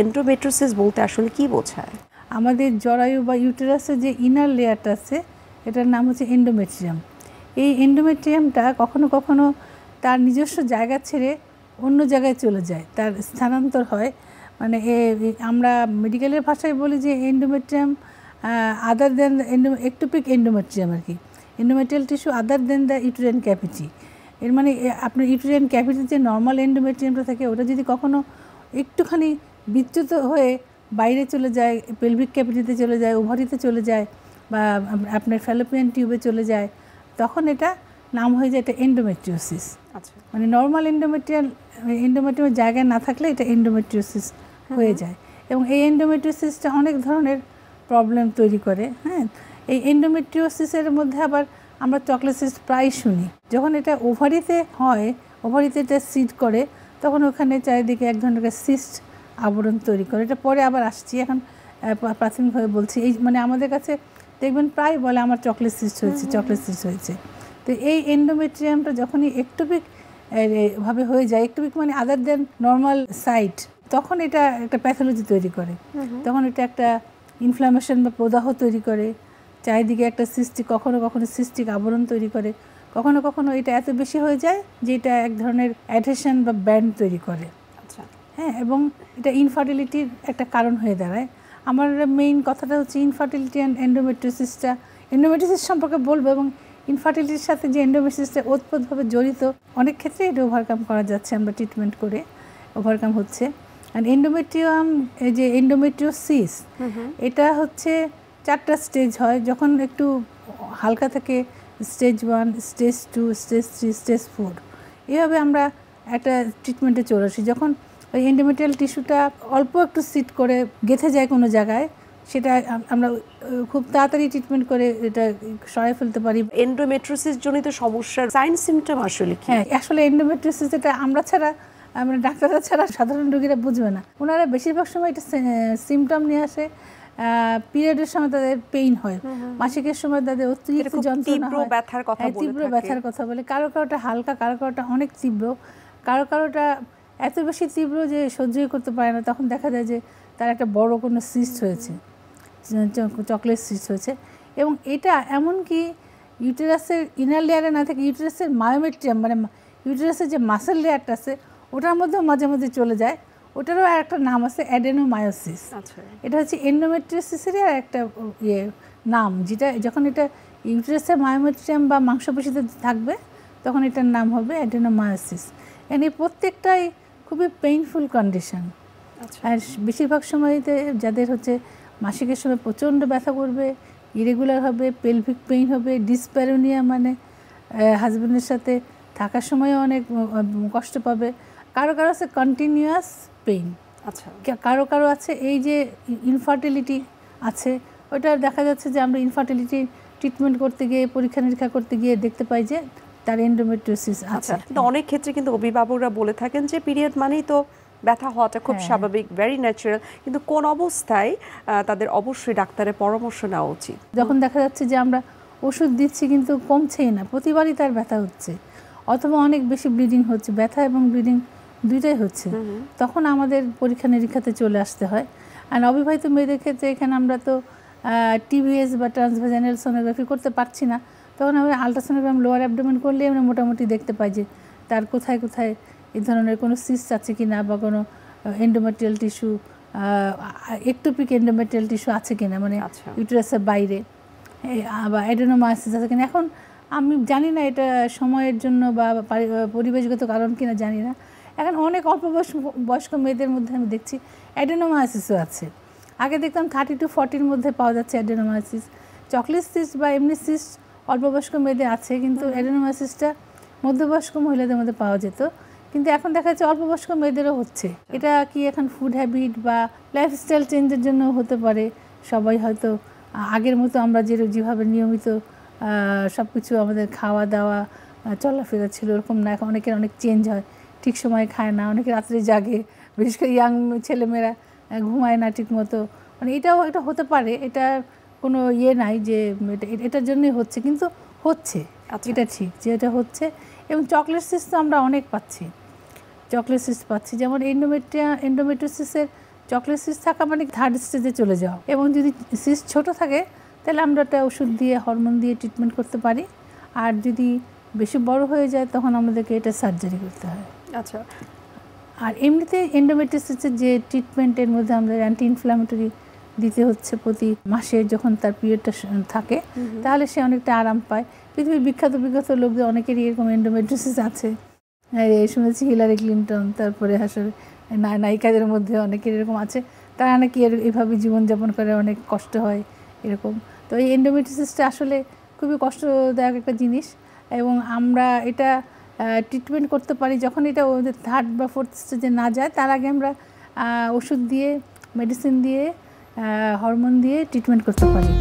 Endometriosis বলতে আসলে কি বোঝায়? আমাদের জরায়ু বা ইউটেরাসের যে ইনার লেয়ারটা আছে এটার নাম হচ্ছে এন্ডোমেট্রিয়াম। এই এন্ডোমেট্রিয়ামটা কখনো কখনো তার নিজস্ব জায়গা ছেড়ে অন্য জায়গায় চলে যায়, তার স্থানান্তর হয়। মানে আমরা মেডিকেলের ভাষায় বলি যে endometrium other than ectopic endometrium আর কি, endometrial tissue other than the uterine cavity. এর মানে আপনার ইউটেরাইন ক্যাভিটির যে নর্মাল এন্ডোমেট্রিয়ামটা থাকে ওটা যদি কখনো একটুখানি বিচ্যুত হয়ে বাইরে চলে যায়, পেলভিক ক্যাভিটিতে চলে যায়, ওভারিতে চলে যায় বা আপনার ফ্যালোপিয়ান টিউবে চলে যায়, তখন এটা নাম হয়ে যায় এটা এন্ডোমেট্রিওসিস। আচ্ছা, মানে নর্মাল এন্ডোমেট্রিয়ামের জায়গায় না থাকলে এটা এন্ডোমেট্রিওসিস হয়ে যায়। এবং এই এন্ডোমেট্রিওসিসটা অনেক ধরনের প্রবলেম তৈরি করে। হ্যাঁ, এই এন্ডোমেট্রিওসিসের মধ্যে আবার আমরা চকলেট সিস্ট প্রায় শুনি। যখন এটা ওভারিতে হয়, ওভারিতে এটা সিড করে, তখন ওখানে চারিদিকে এক ধরনের সিস্ট আবরণ তৈরি করে। এটা পরে আবার আসছি, এখন প্রাথমিকভাবে বলছি। এই মানে আমাদের কাছে দেখবেন প্রায় বলে আমার চকলেট সিস্ট হয়েছে, চকলেট সিস্ট হয়েছে। তো এই এন্ডোমেট্রিয়ামটা যখনই একটোপিক ভাবে হয়ে যায়, একটোপিক মানে আদার দেন নর্মাল সাইট, তখন এটা একটা প্যাথোলজি তৈরি করে। তখন এটা একটা ইনফ্লামেশন বা প্রদাহ তৈরি করে, চারিদিকে একটা কখনো কখনো সিস্টিক আবরণ তৈরি করে, কখনো কখনো এটা এত বেশি হয়ে যায় যে এটা এক ধরনের অ্যাডহেশন বা ব্যান্ড তৈরি করে। আচ্ছা, হ্যাঁ, এবং এটা ইনফার্টিলিটির একটা কারণ হয়ে দাঁড়ায়। আমার মেইন কথাটা হচ্ছে ইনফার্টিলিটি অ্যান্ড এন্ডোমেট্রিওসিসটা, এন্ডোমেট্রিওসিস সম্পর্কে বলবো, এবং ইনফার্টিলিটির সাথে যে এন্ডোমেট্রিওসিসটা ওতপ্রোতভাবে জড়িত, অনেক ক্ষেত্রে এটা ওভারকাম করা যাচ্ছে, আমরা ট্রিটমেন্ট করে ওভারকাম হচ্ছে। অ্যান্ড যে এন্ডোমেট্রিওসিস, এটা হচ্ছে 4টা স্টেজ হয়। যখন একটু হালকা থেকে স্টেজ 1, স্টেজ 2, স্টেজ 3, স্টেজ 4, এভাবে আমরা একটা ট্রিটমেন্টে চলে আসি। যখন ওই এন্ডোমেট্রিয়াল টিস্যুটা অল্প একটু সিট করে গেঁথে যায় কোনো জায়গায়, সেটা আমরা খুব তাড়াতাড়ি ট্রিটমেন্ট করে এটা সরাই ফেলতে পারি। এন্ডোমেট্রিওসিস জনিত সমস্যার সাইন সিমটম আসলে কি? হ্যাঁ, আসলে এন্ডোমেট্রিওসিস এটা আমরা ছাড়া, মানে ডাক্তাররা ছাড়া সাধারণ রোগীরা বুঝবে না। ওনারা বেশিরভাগ সময় এটা সিমটম নিয়ে আসে পিরিয়ডের সময় তাদের পেইন হয়, মাসিকের সময় তাদের অতিরিক্ত যন্ত্রণা হয়, তীব্র ব্যথার কথা বলে। কারো কারোটা হালকা, কারো কারোটা অনেক তীব্র, কারো কারোটা এত বেশি তীব্র যে সহ্যই করতে পারে না। তখন দেখা যায় যে তার একটা বড় কোনো সিস্ট হয়েছে, চকলেট সিস্ট হয়েছে। এবং এটা এমনকি ইউটেরাসের ইনার লেয়ারে না থাকে, ইউটেরাসের মায়োমেট্রিয়াম মানে ইউটেরাসের যে মাসেল লেয়ারটা আছে ওটার মধ্যেও মাঝে মাঝে চলে যায়। ওটারও একটা নাম আছে অ্যাডেনোমায়োসিস। এটা হচ্ছে এন্ডোমেট্রিওসিসেরই আর একটা নাম, যেটা যখন এটা ইউটেরাসের মায়োমেট্রিয়াম বা মাংসপেশিতে থাকবে তখন এটার নাম হবে অ্যাডেনোমায়োসিস। এই প্রত্যেকটাই খুবই পেইনফুল কন্ডিশন। আর বেশিরভাগ সময়তে যাদের হচ্ছে মাসিকের সময় প্রচণ্ড ব্যথা করবে, ইরেগুলার হবে, পেলভিক পেইন হবে, ডিসপ্যারোনিয়া মানে হাজব্যান্ডের সাথে থাকার সময়ও অনেক কষ্ট পাবে। কারো কারো আছে কন্টিনিউয়াস পেইন, আচ্ছা, কারো কারো আছে এই যে ইনফার্টিলিটি আছে, ওটা দেখা যাচ্ছে যে আমরা ইনফার্টিলিটি ট্রিটমেন্ট করতে গিয়ে, পরীক্ষা নিরীক্ষা করতে গিয়ে দেখতে পাই যে তার এন্ডোমেট্রিওসিস আছে। কিন্তু অনেক ক্ষেত্রে কিন্তু অভিভাবকরা বলে থাকেন যে পিরিয়ড মানেই তো ব্যথা হওয়াটা খুব স্বাভাবিক, ভেরি ন্যাচারাল, কিন্তু কোন অবস্থায় তাদের অবশ্যই ডাক্তারের পরামর্শ নেওয়া উচিত? যখন দেখা যাচ্ছে যে আমরা ওষুধ দিচ্ছি কিন্তু কমছেই না, প্রতিবারই তার ব্যথা হচ্ছে, অথবা অনেক বেশি ব্লিডিং হচ্ছে, ব্যথা এবং ব্লিডিং দুইটাই হচ্ছে, তখন আমাদের পরীক্ষা নিরীক্ষাতে চলে আসতে হয়। আর অবিবাহিত মেয়েদের ক্ষেত্রে এখানে আমরা তো টিবিএস বা ট্রান্সভাজাইনাল সোনোগ্রাফি করতে পারছি না, তখন আমরা আলট্রাসোনোগ্রাম লোয়ার অ্যাবডোমেন করলে আমরা মোটামুটি দেখতে পাই যে তার কোথায় কোথায় এই ধরনের কোনো সিস্ট আছে কি না, বা কোনো endometrial tissue, ectopic endometrial tissue আছে কিনা, মানে ইউটেরাসের বাইরে, বা অ্যাডেনোমায়োসিস আছে কিনা। এখন আমি জানি না এটা সময়ের জন্য বা পরিবেশগত কারণ কিনা জানি না, এখন অনেক অল্প বয়স্ক মেয়েদের মধ্যে আমি দেখছি অ্যাডেনোমায়োসিসও আছে। আগে দেখতাম 30 to 40 মধ্যে পাওয়া যাচ্ছে অ্যাডেনোমায়োসিস। চকলেট সিস্ট বা এমনি সিস্ট অল্প বয়স্ক মেয়েদের আছে, কিন্তু অ্যাডেনোমায়োসিসটা মধ্যবয়স্ক মহিলাদের মধ্যে পাওয়া যেত, কিন্তু এখন দেখা যাচ্ছে অল্প বয়স্ক মেয়েদেরও হচ্ছে। এটা কি এখন ফুড হ্যাবিট বা লাইফস্টাইল চেঞ্জের জন্য হতে পারে। সবাই হয়তো আগের মতো আমরা যেভাবে নিয়মিত সব কিছু আমাদের খাওয়া দাওয়া চলাফেরা ছিল ওরকম না, এখন অনেকের অনেক চেঞ্জ হয়, ঠিক সময় খায় না, অনেকে রাত্রে জাগে, বিশেষ করে ইয়াং ছেলেমেয়েরা ঘুমায় না ঠিক মতো, মানে এটাও একটা হতে পারে। এটা কোনো নাই যে এটার জন্যই হচ্ছে, কিন্তু হচ্ছে, এটা ঠিক যে এটা হচ্ছে। এবং চকলেট সিস্ট তো আমরা অনেক পাচ্ছি, চকলেট সিস্ট পাচ্ছি, যেমন এন্ডোমেট্রিওসিসের চকলেট সিস্ট থাকা মানে থার্ড স্টেজে চলে যাওয়া, এবং যদি সিস্ট ছোট থাকে তাহলে আমরা একটা ওষুধ দিয়ে হরমোন দিয়ে ট্রিটমেন্ট করতে পারি, আর যদি বেশি বড় হয়ে যায় তখন আমাদেরকে এটা সার্জারি করতে হয়। আচ্ছা, আর এমনিতে এন্ডোমেট্রিওসিসের যে ট্রিটমেন্টের মধ্যে আমাদের অ্যান্টি ইনফ্ল্যামেটরি দিতে হচ্ছে প্রতি মাসে যখন তার পিরিয়ডটা থাকে, তাহলে সে অনেকটা আরাম পায়। পৃথিবীর বিখ্যাত লোকদের অনেকেরই এরকম এন্ডোমেট্রিওসিস আছে। শুনেছি হিলারি ক্লিন্টন, তারপরে আসলে নায়িকাদের মধ্যে অনেকের এরকম আছে, তারা নাকি এভাবে জীবনযাপন করে, অনেক কষ্ট হয় এরকম। তো এই এন্ডোমেট্রিওসিসটা আসলে খুবই কষ্টদায়ক একটা জিনিস, এবং আমরা এটা ট্রিটমেন্ট করতে পারি যখন এটা ওদের থার্ড বা ফোর্থ স্টেজে না যায়, তার আগে আমরা ওষুধ দিয়ে, মেডিসিন দিয়ে, হরমোন দিয়ে ট্রিটমেন্ট করতে পারি।